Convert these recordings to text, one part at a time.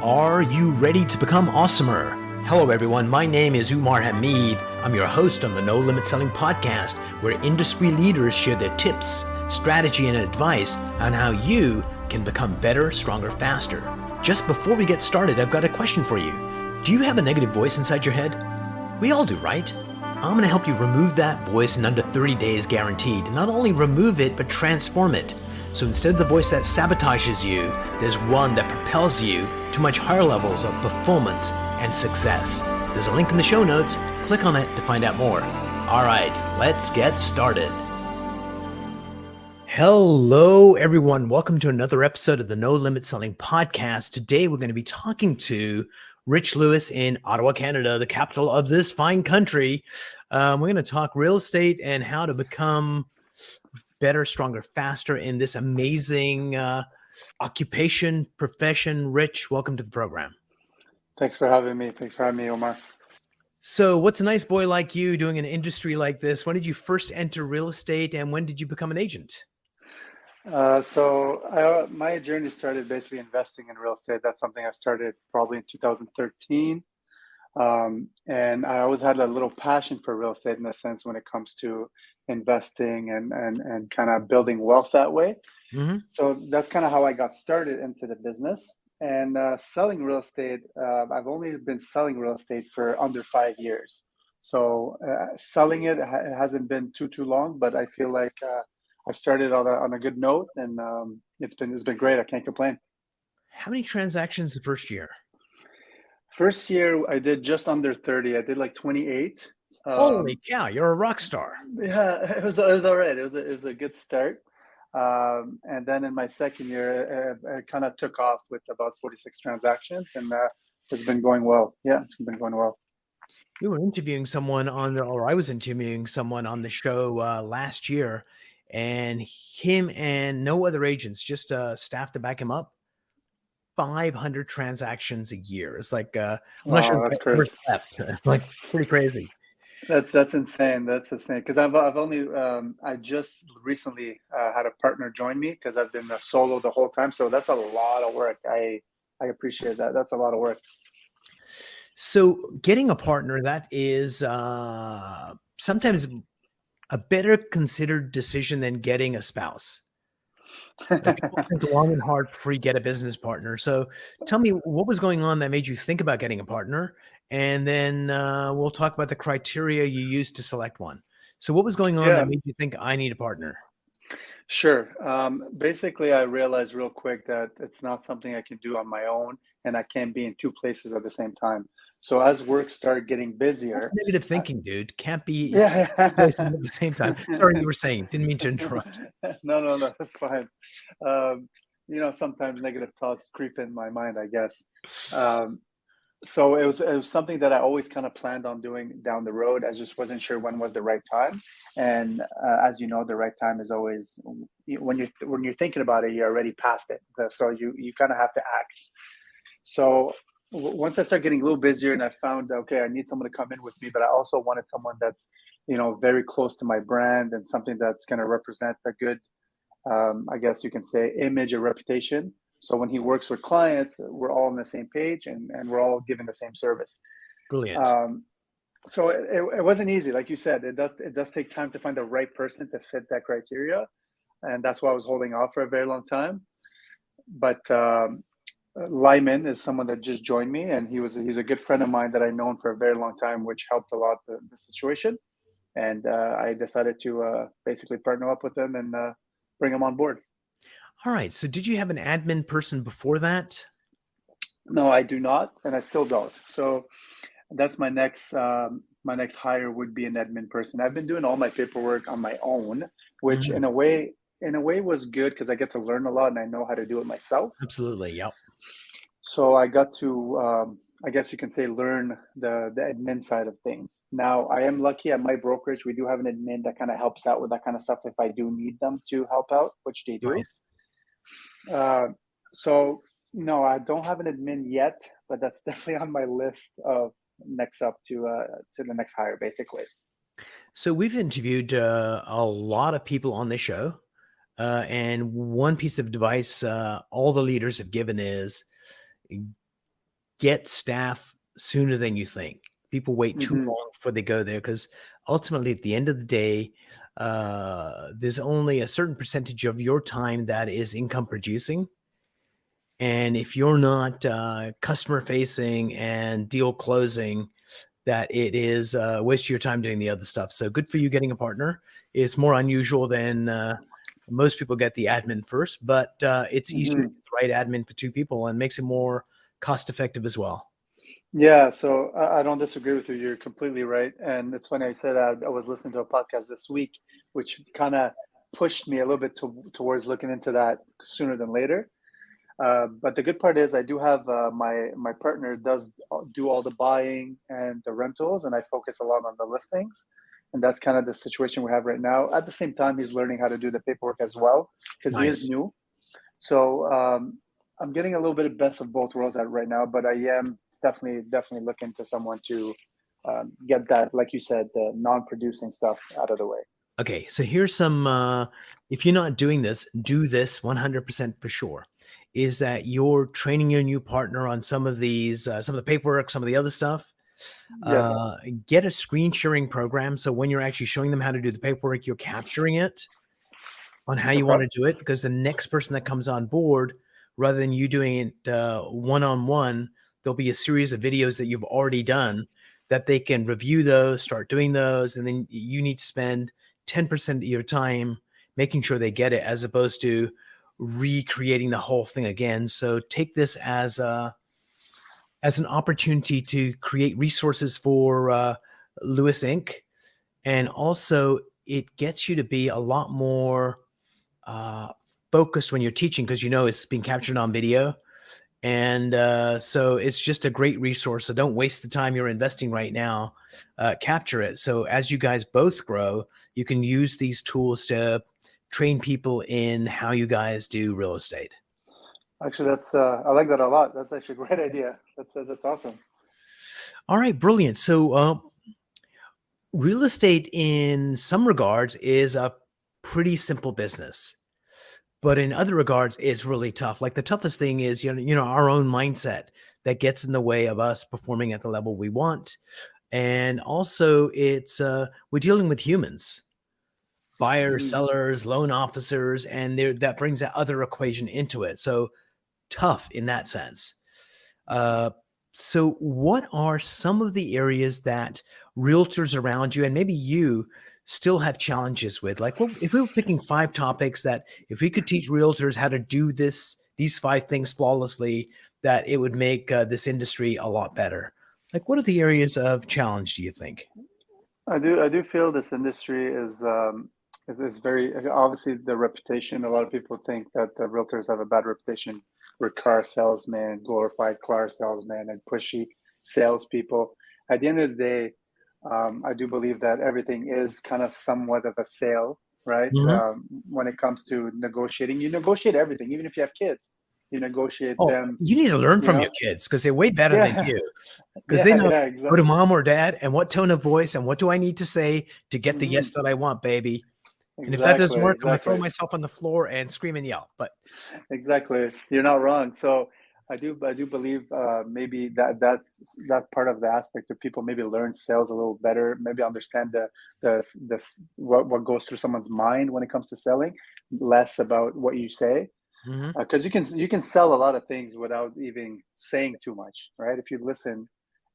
Are you ready to become awesomer? Hello, everyone. My name is Umar. I'm your host on the No Limit Selling podcast, where industry leaders share their tips, strategy, and advice on how you can become better, stronger, faster. Just before we get started, I've got a question for you. Do you have a negative voice inside your head? We all do, right? I'm going to help you remove that voice in under 30 days guaranteed. Not only remove it, but transform it. So instead of the voice that sabotages you, there's one that propels you to much higher levels of performance and success. There's a link in the show notes. Click on it to find out more. All right, let's get started. Hello, everyone. Welcome to another episode of the No Limit Selling podcast. Today, we're going to be talking to Rich Lewis in Ottawa, Canada, the capital of this fine country. We're going to talk real estate and how to become better, stronger, faster in this amazing occupation, profession. Rich, welcome to the program. Thanks for having me. Omar. So what's a nice boy like you doing an industry like this? When did you first enter real estate and when did you become an agent? My journey started basically investing in real estate. That's something I started probably in 2013. And I always had a little passion for real estate in a sense when it comes to investing and kind of building wealth that way. Mm-hmm. So that's kind of how I got started into the business. And selling real estate, I've only been selling real estate for under 5 years. So selling it hasn't been too long, but I feel like I started on a good note, and it's been great. I can't complain. How many transactions the first year? First year, I did just under 30. I did like 28. Holy cow, you're a rock star. Yeah, it was all right. It was a good start. And then in my second year, it kind of took off with about 46 transactions, and it's been going well. Yeah, it's been going well. You were interviewing someone I was interviewing someone on the show last year, and him and no other agents, just staff to back him up. 500 transactions a year. It's like I'm not sure That's if I ever crazy. slept. Like pretty crazy. That's insane. That's insane. Because I've only I just recently had a partner join me because I've been solo the whole time. So that's a lot of work. I appreciate that. That's a lot of work. So getting a partner, that is sometimes a better considered decision than getting a spouse. People think long and hard before you get a business partner. So tell me, what was going on that made you think about getting a partner? And then we'll talk about the criteria you used to select one. So what was going on that made you think I need a partner? Sure. Basically, I realized real quick that it's not something I can do on my own, and I can't be in two places at the same time. So as work started getting busier, that's negative thinking, dude. Can't be two places at the same time. Sorry, you were saying. Didn't mean to interrupt. No, that's fine. Sometimes negative thoughts creep in my mind, I guess. So it was something that I always kind of planned on doing down the road. I just wasn't sure when was the right time. And as you know, the right time is always when you're thinking about it, you're already past it. So you kind of have to act. So once I started getting a little busier, and I found, okay, I need someone to come in with me, but I also wanted someone that's very close to my brand and something that's going to represent a good, I guess you can say, image or reputation. So when he works with clients, we're all on the same page and we're all giving the same service. Brilliant. So it wasn't easy. Like you said, it does take time to find the right person to fit that criteria. And that's why I was holding off for a very long time. But Lyman is someone that just joined me, and he's a good friend of mine that I've known for a very long time, which helped a lot the situation. And I decided to basically partner up with him and bring him on board. All right. So did you have an admin person before that? No, I do not, and I still don't. So that's my next hire would be an admin person. I've been doing all my paperwork on my own, which in a way was good because I get to learn a lot and I know how to do it myself. Absolutely. Yep. So I got to, I guess you can say, learn the admin side of things. Now, I am lucky at my brokerage. We do have an admin that kind of helps out with that kind of stuff if I do need them to help out, which they do. Nice. So no, I don't have an admin yet, but that's definitely on my list of next up to the next hire, basically. So we've interviewed a lot of people on this show, and one piece of advice all the leaders have given is get staff sooner than you think. People wait too Mm-hmm. long before they go there because ultimately, at the end of the day, there's only a certain percentage of your time that is income producing. And if you're not customer facing and deal closing, that it is waste your time doing the other stuff. So good for you getting a partner. It's more unusual than most people get the admin first, but it's easier to Mm-hmm. get the right admin for two people and makes it more cost effective as well. Yeah, so I don't disagree with you. You're completely right. And it's funny, I said I was listening to a podcast this week, which kind of pushed me a little bit towards looking into that sooner than later. But the good part is I do have my partner does do all the buying and the rentals, and I focus a lot on the listings. And that's kind of the situation we have right now. At the same time, he's learning how to do the paperwork as well because he is Nice. new. So I'm getting a little bit of best of both worlds at right now, but I am definitely looking to someone to get that, like you said, the non-producing stuff out of the way. Okay, so here's some, if you're not doing this, do this 100% for sure. Is that you're training your new partner on some of these, some of the paperwork, some of the other stuff. Yes. Get a screen sharing program. So when you're actually showing them how to do the paperwork, you're capturing it on how you want Okay. to do it, because the next person that comes on board, rather than you doing it one-on-one, there'll be a series of videos that you've already done that they can review those, start doing those, and then you need to spend 10% of your time making sure they get it, as opposed to recreating the whole thing again. So take this as an opportunity to create resources for Lewis Inc. And also it gets you to be a lot more uh, focused when you're teaching, because it's being captured on video. And so it's just a great resource. So don't waste the time you're investing right now. Capture it. So as you guys both grow, you can use these tools to train people in how you guys do real estate. Actually, that's I like that a lot. That's actually a great idea. That's awesome. All right, brilliant. So real estate in some regards is a pretty simple business. But in other regards, it's really tough. Like the toughest thing is, our own mindset that gets in the way of us performing at the level we want. And also it's, we're dealing with humans, buyers, Mhm. sellers, loan officers, and that brings that other equation into it. So tough in that sense. Uh, so what are some of the areas that realtors around you and maybe you still have challenges with? Like, well, if we were picking 5 topics that if we could teach realtors how to do these 5 things flawlessly, that it would make this industry a lot better. Like, what are the areas of challenge, do you think? I do feel this industry is very obviously the reputation. A lot of people think that the realtors have a bad reputation. We're car salesmen, glorified car salesmen, and pushy salespeople. At the end of the day, I do believe that everything is kind of somewhat of a sale, right? Mhm. When it comes to negotiating, you negotiate everything, even if you have kids, you negotiate Oh, them. you need to learn You from your know, kids because they're way better than yeah, you. Because they yeah, know, yeah, go to exactly. mom or dad and what tone of voice and what do I need to say to get the yes Hmm. that I want, baby. And if that doesn't Exactly, work, I'm gonna throw exactly. myself on the floor and scream and yell. But Exactly. You're not wrong. So I do believe maybe that part of the aspect of people maybe learn sales a little better, maybe understand the what goes through someone's mind when it comes to selling, less about what you say. mhm. Because you can sell a lot of things without even saying too much, right? If you listen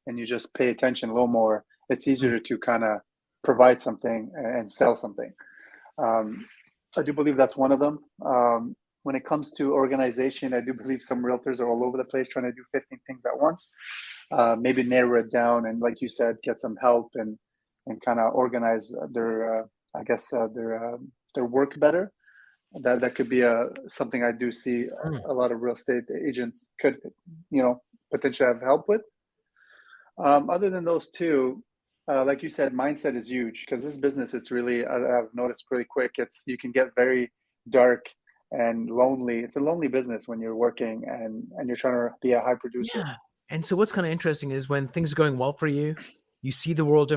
and you just pay attention a little more, it's Mm. easier to kind of provide something and sell something. Um, I do believe that's one of them. When it comes to organization, I do believe some realtors are all over the place trying to do 15 things at once. Maybe narrow it down and, like you said, get some help and kind of organize I guess, their work better. That could be something I do see Mm. a lot of real estate agents could, potentially have help with. Other than those two, like you said, mindset is huge because this business is really, I've noticed pretty quick. You can get very dark and lonely. It's a lonely business when you're working and you're trying to be a high producer. Yeah. And so what's kind of interesting is when things are going well for you, you see the world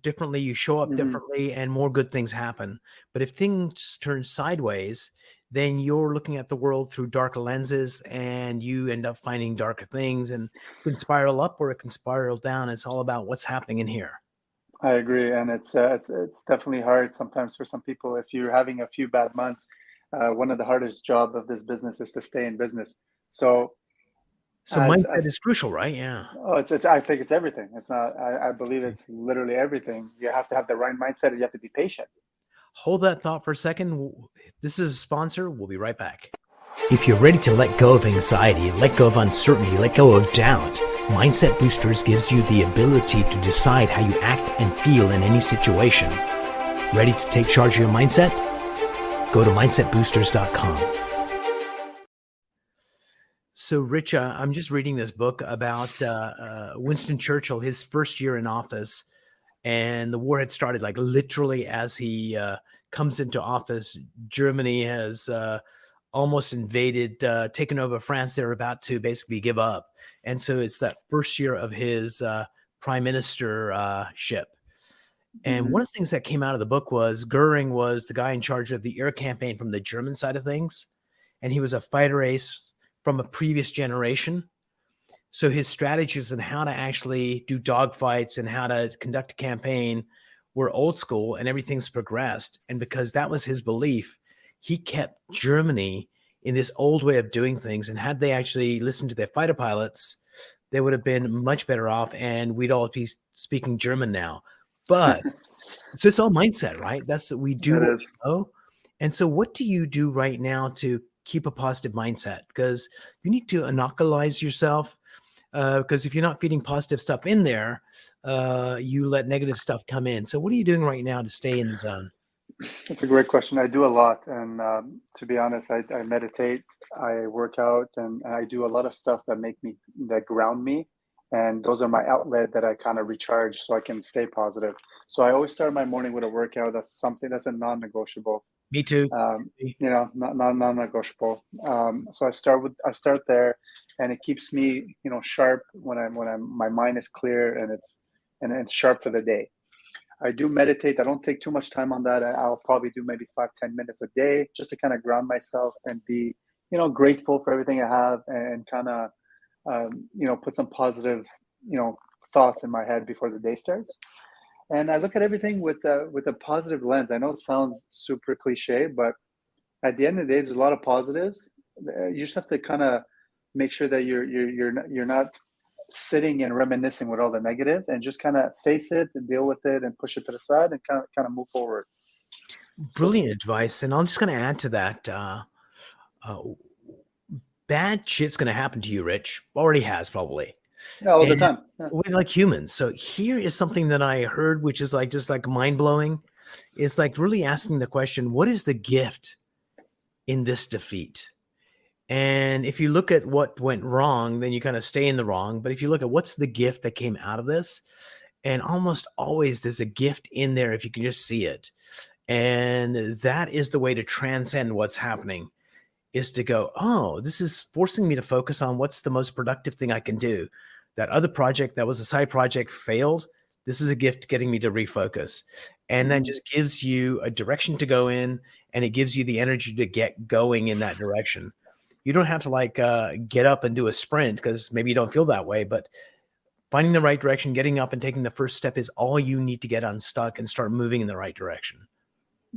differently, you show up Hmm. differently, and more good things happen. But if things turn sideways, then you're looking at the world through dark lenses and you end up finding darker things, and it can spiral up or it can spiral down. It's all about what's happening in here. I agree, and it's definitely hard sometimes for some people. If you're having a few bad months, one of the hardest job of this business is to stay in business. So So mindset is crucial, right? Yeah. oh, it's I think it's everything. It's not. I believe it's literally everything. You have to have the right mindset, and you have to be patient. Hold that thought for a second. This is a sponsor. We'll be right back. If you're ready to let go of anxiety, let go of uncertainty, let go of doubt, Mindset Boosters gives you the ability to decide how you act and feel in any situation. Ready to take charge of your mindset? Go to mindsetboosters.com. So, Rich, I'm just reading this book about Winston Churchill, his first year in office, and the war had started like literally as he comes into office. Germany has almost invaded, taken over France. They're about to basically give up. And so it's that first year of his prime ministership. And one of the things that came out of the book was Goering was the guy in charge of the air campaign from the German side of things. And he was a fighter ace from a previous generation. So his strategies on how to actually do dogfights and how to conduct a campaign were old school, and everything's progressed. And because that was his belief, he kept Germany in this old way of doing things. And had they actually listened to their fighter pilots, they would have been much better off, and we'd all be speaking German now. But so it's all mindset, right? That's what we do. It is. And so what do you do right now to keep a positive mindset? Because you need to inoculate yourself. Because if you're not feeding positive stuff in there, you let negative stuff come in. So what are you doing right now to stay in the zone? That's a great question. I do a lot, and to be honest, I meditate, I work out, and I do a lot of stuff that ground me, and those are my outlet that I kind of recharge so I can stay positive. So I always start my morning with a workout. That's a non-negotiable. Me too. Not non-negotiable. So I start there, and it keeps me, sharp when my mind is clear and it's sharp for the day. I do meditate. I don't take too much time on that. I'll probably do maybe 5-10 minutes a day just to kind of ground myself and be, grateful for everything I have, and kind of, put some positive, thoughts in my head before the day starts. And I look at everything with a positive lens. I know it sounds super cliche, but at the end of the day, there's a lot of positives. You just have to kind of make sure that you're not sitting and reminiscing with all the negative, and just kind of face it and deal with it and push it to the side and kind of move forward. Brilliant advice. And I'm just going to add to that. Bad shit's going to happen to you, Rich. Already has, probably. Yeah, all the time. Yeah. We're like humans. So here is something that I heard, which is just mind blowing. It's like really asking the question, what is the gift in this defeat? And if you look at what went wrong, then you kind of stay in the wrong. But if you look at what's the gift that came out of this, and almost always there's a gift in there if you can just see it. And that is the way to transcend what's happening, is to go, oh, this is forcing me to focus on what's the most productive thing I can do. That other project that was a side project failed. This is a gift getting me to refocus. And then just gives you a direction to go in, and it gives you the energy to get going in that direction. You don't have to get up and do a sprint, because maybe you don't feel that way, but finding the right direction, getting up and taking the first step is all you need to get unstuck and start moving in the right direction.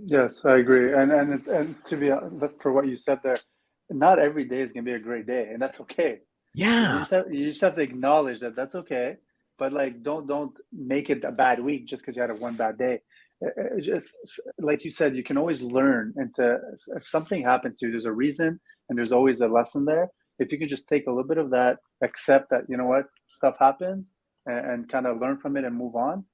Yes, I agree. And to be for what you said there, not every day is going to be a great day, and that's okay. Yeah. You just have to acknowledge that that's okay, but don't make it a bad week just because you had one bad day. Just like you said, you can always learn if something happens to you, there's a reason, and there's always a lesson there. If you can just take a little bit of that, accept that, stuff happens, and kind of learn from it and move on.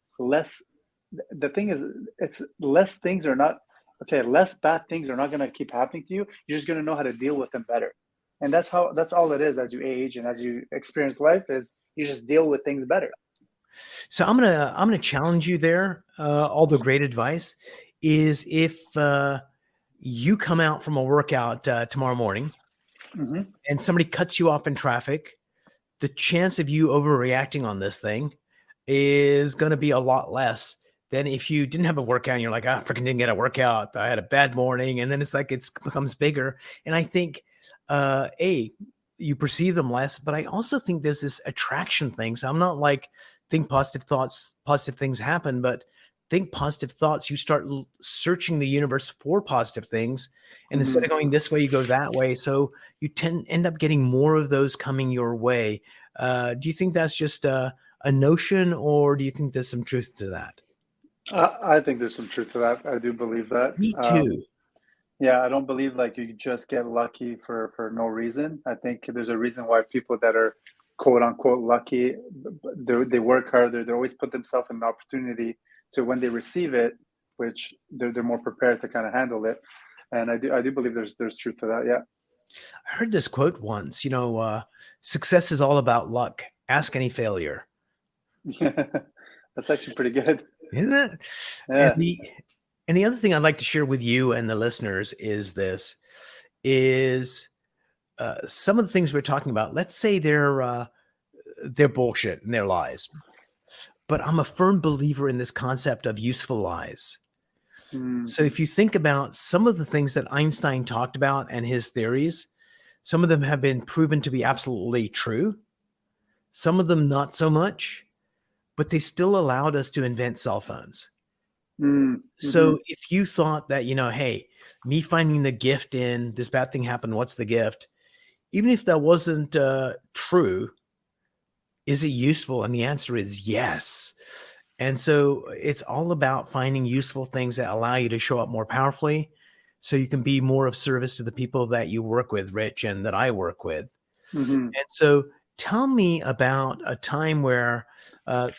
The thing is, it's less things are not okay. Less bad things are not going to keep happening to you. You're just going to know how to deal with them better. And that's all it is. As you age and as you experience life, is you just deal with things better. So I'm gonna challenge you there. All the great advice is, if you come out from a workout tomorrow morning, and somebody cuts you off in traffic, the chance of you overreacting on this thing is going to be a lot less then if you didn't have a workout and you're like, I freaking didn't get a workout, I had a bad morning. And then it's like, it becomes bigger. And I think, you perceive them less, but I also think there's this attraction thing. So I'm not like think positive thoughts, positive things happen, but think positive thoughts. You start searching the universe for positive things. And instead of going this way, you go that way. So you end up getting more of those coming your way. Do you think that's just a notion, or do you think there's some truth to that? I think there's some truth to that. I do believe that. Me too. Yeah, I don't believe like you just get lucky for no reason. I think there's a reason why people that are quote unquote lucky, they work hard. They always put themselves in an opportunity to when they receive it, which they're more prepared to kind of handle it. And I do believe there's truth to that. Yeah. I heard this quote once, success is all about luck. Ask any failure. Yeah, that's actually pretty good. Isn't it? Yeah. And the other thing I'd like to share with you and the listeners is some of the things we're talking about. Let's say they're bullshit and they're lies, but I'm a firm believer in this concept of useful lies. So if you think about some of the things that Einstein talked about and his theories, some of them have been proven to be absolutely true. Some of them not so much, but they still allowed us to invent cell phones. So if you thought that, hey, me finding the gift in this bad thing happened, what's the gift? Even if that wasn't true, is it useful? And the answer is yes. And so it's all about finding useful things that allow you to show up more powerfully so you can be more of service to the people that you work with, Rich, and that I work with. And so tell me about a time where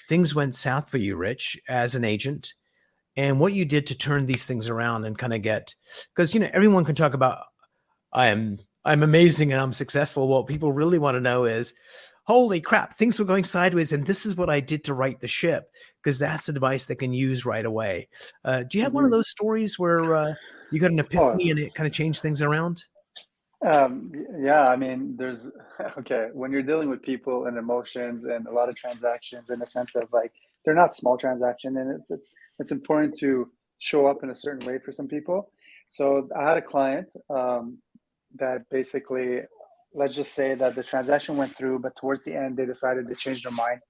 things went south for you, Rich, as an agent, and what you did to turn these things around and kind of because everyone can talk about I'm amazing and I'm successful. What people really want to know is, holy crap, things were going sideways, and this is what I did to right the ship, because that's advice they can use right away. Do you have one of those stories where you got an epiphany and it kind of changed things around? Yeah, I mean, okay, when you're dealing with people and emotions and a lot of transactions in a sense of like, they're not small transaction, and it's important to show up in a certain way for some people. So I had a client that basically, let's just say that the transaction went through, but towards the end, they decided to change their mind.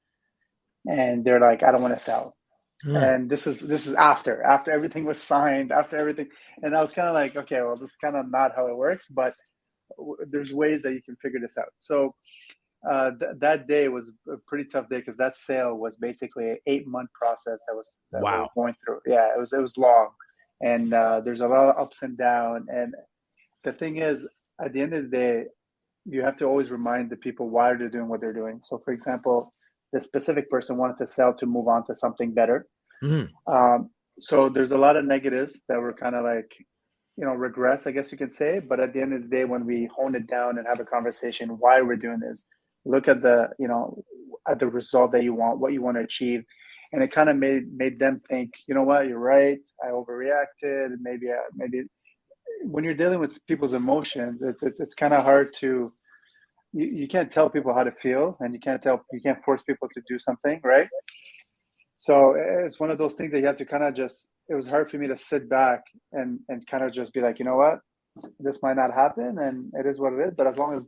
And they're like, I don't want to sell. And this is after everything was signed, after everything. And I was kind of like, okay, well, this is kind of not how it works, but there's ways that you can figure this out. So that day was a pretty tough day because that sale was basically an 8-month process that we were going through. Yeah, it was long, and there's a lot of ups and downs. And the thing is, at the end of the day, you have to always remind the people why they're doing what they're doing. So, for example, the specific person wanted to sell to move on to something better. So there's a lot of negatives that were kind of like, regrets, I guess you could say. But at the end of the day, when we hone it down and have a conversation, why we're doing this, look at at the result that you want, what you want to achieve. And it kind of made them think, you know what, you're right. I overreacted. Maybe when you're dealing with people's emotions, it's kind of hard to, you can't tell people how to feel, and you can't force people to do something, right? So it's one of those things that you have to kind of it was hard for me to sit back and kind of just be like, you know what, this might not happen and it is what it is. But as long as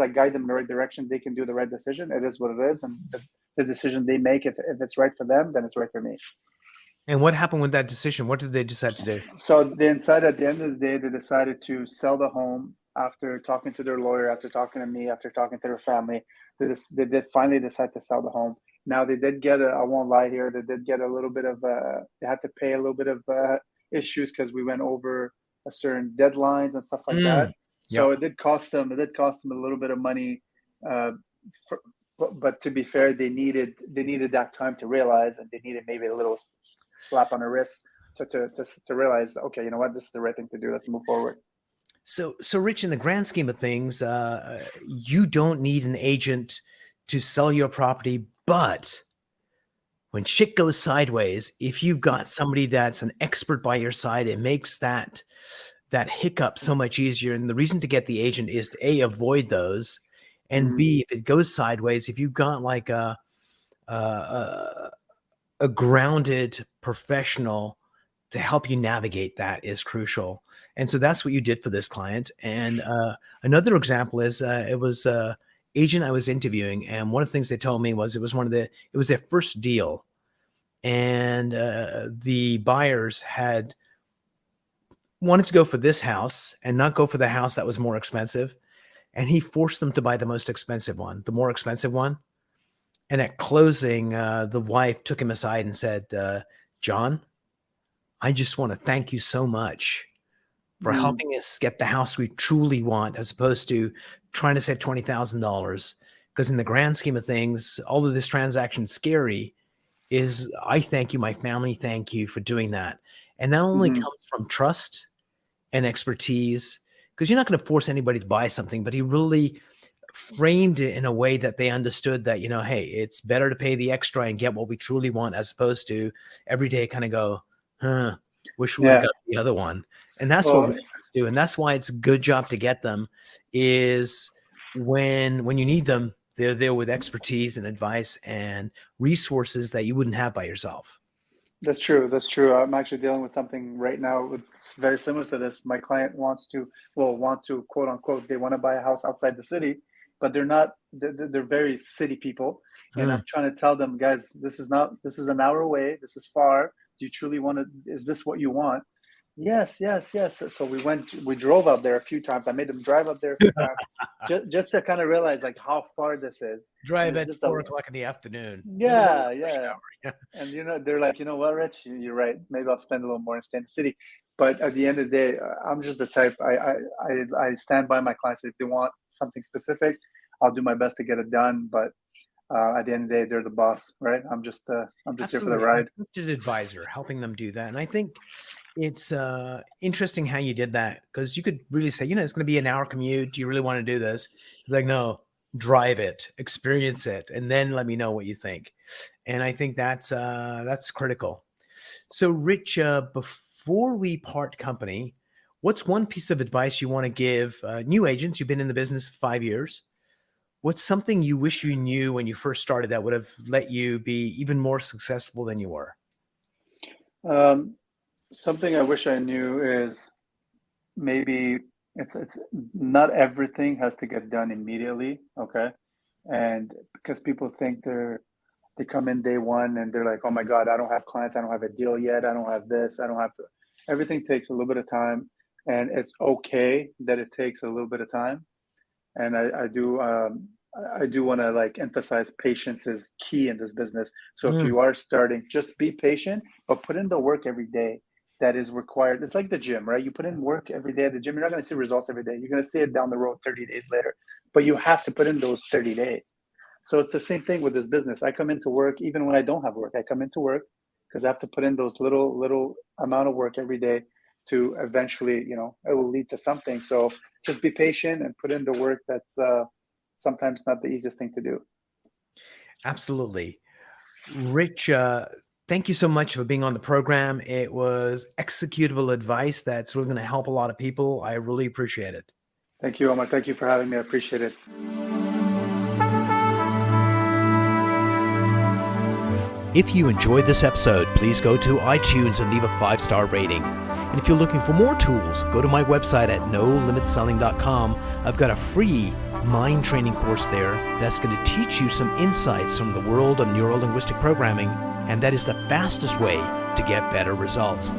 I guide them in the right direction, they can do the right decision. It is what it is. And the decision they make, if it's right for them, then it's right for me. And what happened with that decision? What did they decide to do? So at the end of the day, they decided to sell the home after talking to their lawyer, after talking to me, after talking to their family. They did finally decide to sell the home. Now they did get I won't lie here, they did get a little bit of they had to pay a little bit of issues because we went over a certain deadlines and stuff like that. So it did cost them a little bit of money. But to be fair, they needed that time to realize, and they needed maybe a little slap on the wrist to realize, okay, you know what, this is the right thing to do. Let's move forward. So Rich, in the grand scheme of things, you don't need an agent to sell your property, but when shit goes sideways, if you've got somebody that's an expert by your side, it makes that hiccup so much easier. And the reason to get the agent is to A, avoid those, and B, if it goes sideways, if you've got like a grounded professional to help you navigate that is crucial. And so that's what you did for this client. And another example is it was agent I was interviewing, and one of the things they told me was it was their first deal, and the buyers had wanted to go for this house and not go for the house that was more expensive, and he forced them to buy the most expensive one, the more expensive one. And at closing, the wife took him aside and said, John, I just want to thank you so much for helping us get the house we truly want, as opposed to trying to save $20,000. Because in the grand scheme of things, although this transaction's scary, is I thank you, my family thank you for doing that. And that only comes from trust and expertise, because you're not going to force anybody to buy something, but he really framed it in a way that they understood that, hey, it's better to pay the extra and get what we truly want, as opposed to every day kind of go, wish we would have got the other one. And that's what we do. And that's why it's a good job to get them, is when you need them, they're there with expertise and advice and resources that you wouldn't have by yourself. That's true. That's true. I'm actually dealing with something right now. It's very similar to this. My client wants to quote unquote, they want to buy a house outside the city, but they're very city people. And I'm trying to tell them, guys, this is an hour away. This is far. Do you truly want to, is this what you want? Yes. So we drove up there a few times. I made them drive up there a few times just to kind of realize like how far this is. Drive at 4 o'clock in the afternoon. Yeah. And they're like, you know what, Rich, you're right. Maybe I'll spend a little more and stay in the city. But at the end of the day, I'm just the type, I stand by my clients. If they want something specific, I'll do my best to get it done. But at the end of the day, they're the boss, right? I'm just here for the ride. I'm just an advisor, helping them do that. And I think it's interesting how you did that, because you could really say, it's going to be an hour commute. Do you really want to do this? It's like, no, drive it, experience it, and then let me know what you think. And I think that's critical. So Rich, before we part company, what's one piece of advice you want to give new agents? You've been in the business for 5 years. What's something you wish you knew when you first started that would have let you be even more successful than you were? Something I wish I knew is maybe it's not everything has to get done immediately. Okay. And because people think they come in day one and they're like, oh my God, I don't have clients. I don't have a deal yet. I don't have this. I don't have to. Everything takes a little bit of time, and it's okay that it takes a little bit of time. And I do want to like emphasize patience is key in this business. So if you are starting, just be patient, but put in the work every day that is required. It's like the gym, right? You put in work every day at the gym. You're not going to see results every day. You're going to see it down the road 30 days later, but you have to put in those 30 days. So it's the same thing with this business. I come into work, even when I don't have work, I come into work because I have to put in those little amount of work every day to eventually, it will lead to something. So just be patient and put in the work. That's sometimes not the easiest thing to do. Absolutely. Rich, thank you so much for being on the program. It was executable advice that's really going to help a lot of people. I really appreciate it. Thank you, Umar. Thank you for having me. I appreciate it. If you enjoyed this episode, please go to iTunes and leave a 5-star rating. And if you're looking for more tools, go to my website at nolimitselling.com. I've got a free mind training course there that's going to teach you some insights from the world of neuro-linguistic programming, and that is the fastest way to get better results.